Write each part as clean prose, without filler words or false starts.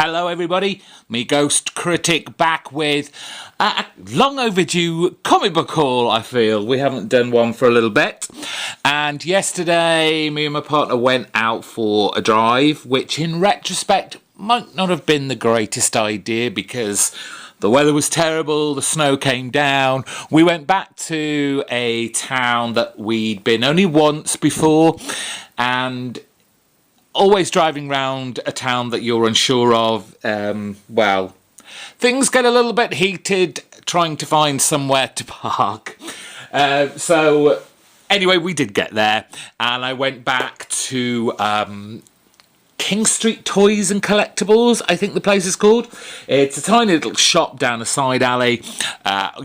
Hello everybody, me GhostCritic back with a long overdue comic book haul. I feel we haven't done one for a little bit, and yesterday me and my partner went out for a drive, which in retrospect might not have been the greatest idea because the weather was terrible, the snow came down. We went back to a town that we'd been only once before, and always driving around a town that you're unsure of, well, things get a little bit heated trying to find somewhere to park. So anyway, we did get there, and I went back to King Street Toys and Collectibles, I think the place is called. It's a tiny little shop down a side alley.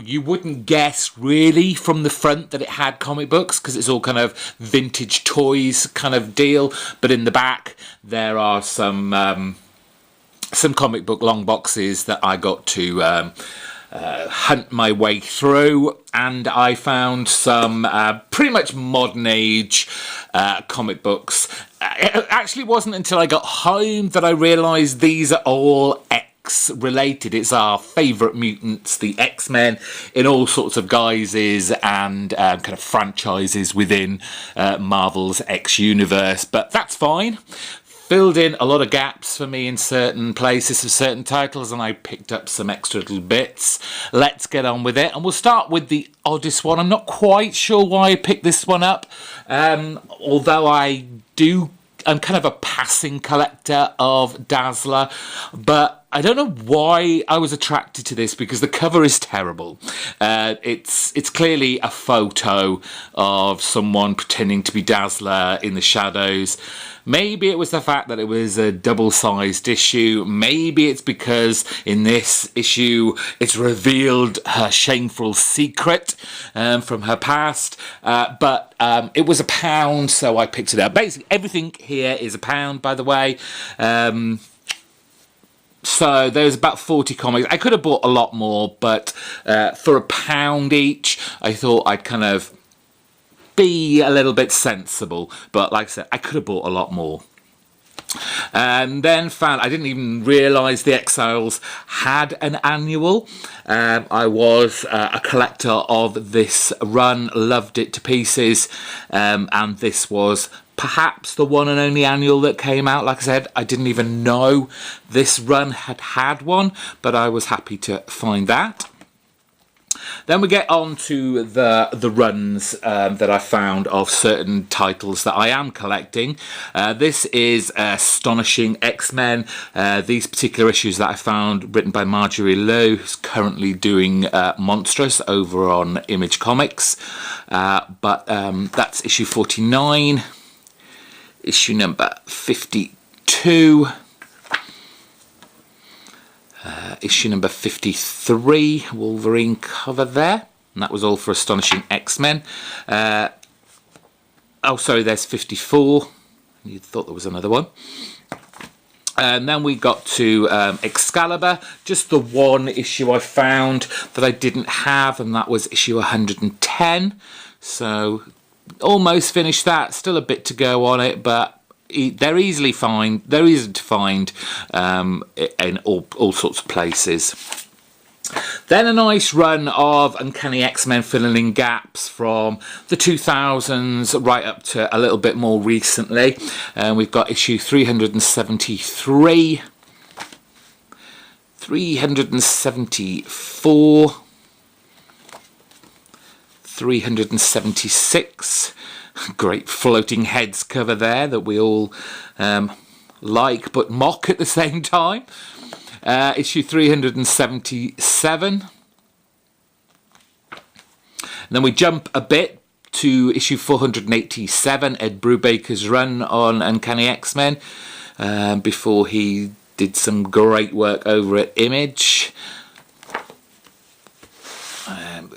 You wouldn't guess really from the front that it had comic books because it's all kind of vintage toys kind of deal, but in the back there are some comic book long boxes that I got to hunt my way through, and I found some pretty much modern age comic books. It actually wasn't until I got home that I realised these are all X related. It's our favourite mutants, the X-Men, in all sorts of guises and kind of franchises within Marvel's X universe, but that's fine. Filled in a lot of gaps for me in certain places for certain titles, and I picked up some extra little bits. Let's get on with it, and we'll start with the oddest one. I'm not quite sure why I picked this one up, although I'm kind of a passing collector of Dazzler, but I don't know why I was attracted to this because the cover is terrible. It's clearly a photo of someone pretending to be Dazzler in the shadows. Maybe it was the fact that it was a double-sized issue. Maybe it's because in this issue it's revealed her shameful secret from her past. But it was £1, so I picked it up. Basically, everything here is £1, by the way. So there's about 40 comics. I could have bought a lot more, but for £1 each, I thought I'd kind of be a little bit sensible. But like I said, I could have bought a lot more. And then found I didn't even realise the Exiles had an annual. I was a collector of this run, loved it to pieces, and this was perhaps the one and only annual that came out. Like I said, I didn't even know this run had one, but I was happy to find that. Then we get on to the runs that I found of certain titles that I am collecting. This is Astonishing X-Men. These particular issues that I found written by Marjorie Liu, who's currently doing Monstrous over on Image Comics. But that's issue 49. Issue number 52. Issue number 53, Wolverine cover there. And that was all for Astonishing X-Men. Oh, sorry, there's 54. You thought there was another one. And then we got to Excalibur, just the one issue I found that I didn't have, and that was issue 110. So almost finished that. Still a bit to go on it, but they're easy to find in all sorts of places. Then a nice run of Uncanny X-Men filling in gaps from the 2000s right up to a little bit more recently. We've got issue 373, 374, 376. Great floating heads cover there that we all like but mock at the same time. Issue 377. And then we jump a bit to issue 487, Ed Brubaker's run on Uncanny X-Men, before he did some great work over at Image.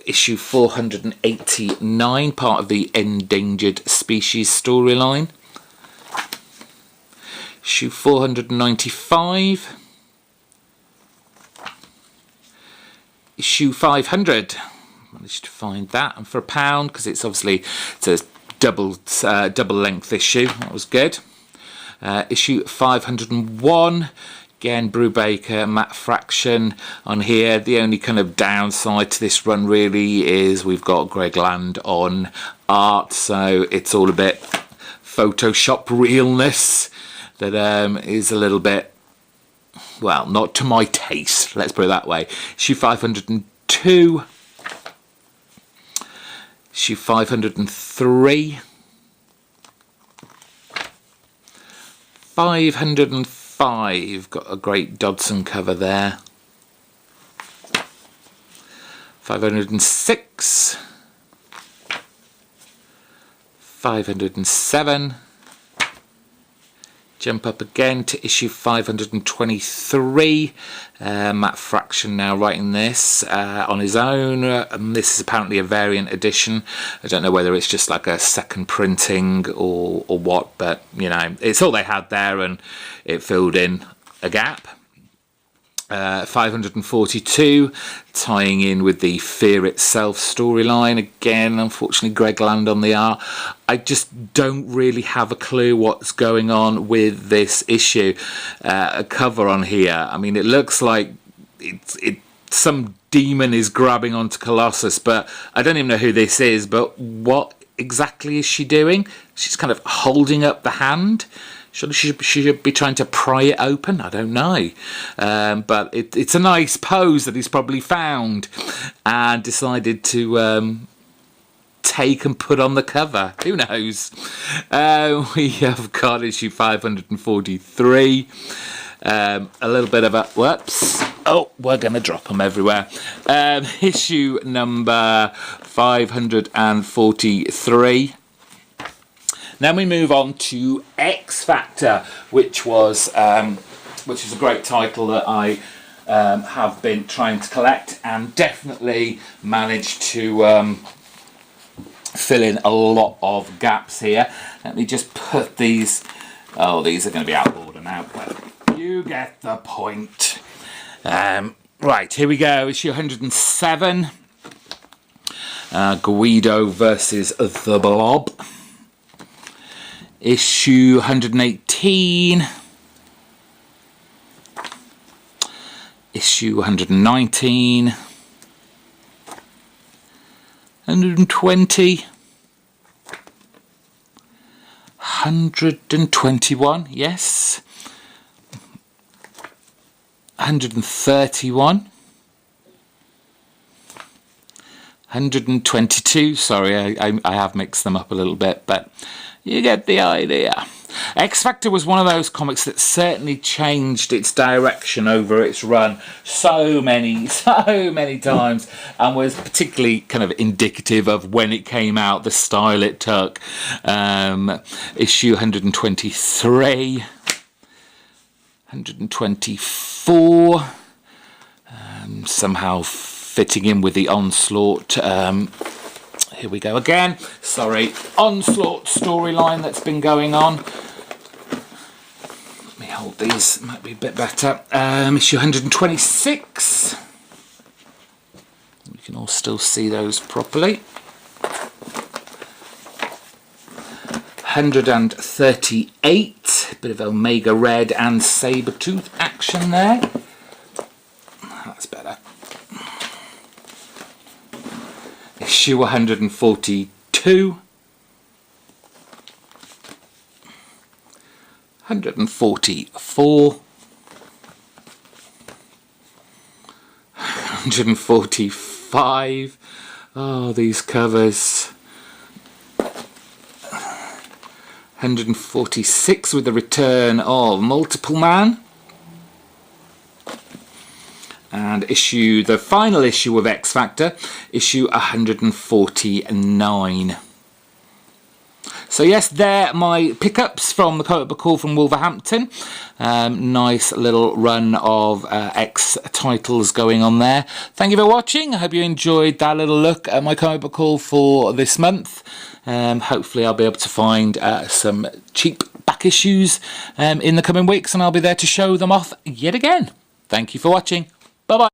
Issue 489, part of the Endangered Species storyline. Issue 495. Issue 500. Managed to find that, and for £1, because it's obviously a double length issue. That was good. Issue 501. Again, Brubaker, Malfunction on here. The only kind of downside to this run really is we've got Greg Land on art, so it's all a bit Photoshop realness that is a little bit, well, not to my taste, let's put it that way. Issue 502, issue 503, 505, got a great Dodson cover there. 506, 507, jump up again to issue 523. Malfunction now writing this on his own. This is apparently a variant edition. I don't know whether it's just like a second printing or what, but you know, it's all they had there and it filled in a gap. 542, tying in with the Fear Itself storyline. Again, unfortunately, Greg Land on the art. I just don't really have a clue what's going on with this issue. A cover on here. I mean, it looks like some demon is grabbing onto Colossus, but I don't even know who this is. But what exactly is she doing? She's kind of holding up the hand. She should be trying to pry it open. I don't know. But it's a nice pose that he's probably found and decided to take and put on the cover. Who knows? We have got issue 543. A little bit of a... Whoops. Oh, we're going to drop them everywhere. Issue number 543. Then we move on to X Factor, which is a great title that I have been trying to collect and definitely managed to fill in a lot of gaps here. Let me just put these. Oh, these are going to be out of order now, but you get the point. Right, here we go. Issue 107. Guido versus the Blob. Issue 118, issue 119, 120, 121, yes, 131, 122, sorry, I have mixed them up a little bit, but you get the idea. X Factor was one of those comics that certainly changed its direction over its run so many times, and was particularly kind of indicative of when it came out, the style it took. Issue 123, 124, somehow fitting in with the Onslaught. Here we go again. Sorry, Onslaught storyline that's been going on. Let me hold these, might be a bit better. Issue 126. We can all still see those properly. 138. Bit of Omega Red and Sabretooth action there. That's better. Issue 142, 144, 145. Oh, these covers. 146 with the return of Multiple Man. And the final issue of X Factor, issue 149. So yes, they're my pickups from the comic book haul from Wolverhampton. Nice little run of X titles going on there. Thank you for watching. I hope you enjoyed that little look at my comic book haul for this month. Hopefully I'll be able to find some cheap back issues in the coming weeks, and I'll be there to show them off yet again. Thank you for watching.